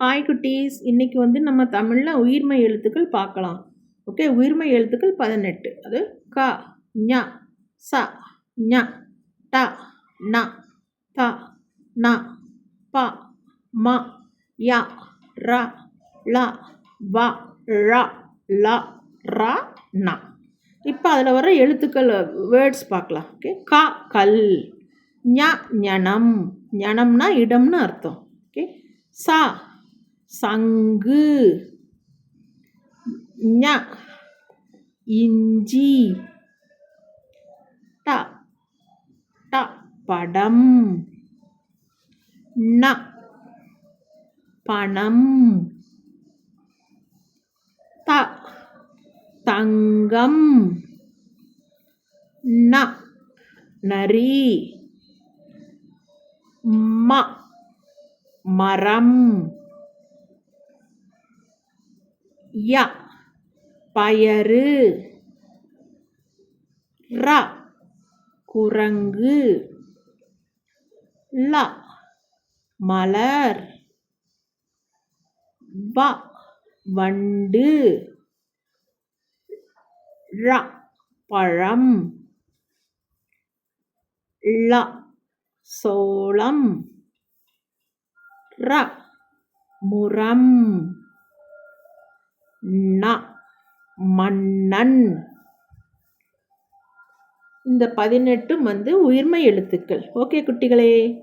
Hi குட்டீஸ், இன்னைக்கு நம்ம தமிழில் உயிர்மை எழுத்துக்கள் பார்க்கலாம். ஓகே, உயிர்மை எழுத்துக்கள் 18. அது க, ஞ, ச, ஞ, ட, ந, த, ந, ப, ம, ய, ர, ல, வ, ழ, ல, ர, ந. இப்போ அதில் வர எழுத்துக்கள் வேர்ட்ஸ் பார்க்கலாம். ஓகே, க கல், ஞ ஞனம், ஞனம்னா இடம்னு அர்த்தம். ஓகே, ச சங்கு, ஞ இஞ்சி, ட ட படம், ந பணம், த தங்கம், ந நரி, ம மரம், ய பயறு, ர குரங்கு, ல மலர், வ வண்டு, ழ பழம், ல சோளம், ர முரம், ந மன்னன். இந்த 18 உயிர்மை எழுத்துக்கள். ஓகே குட்டிகளே.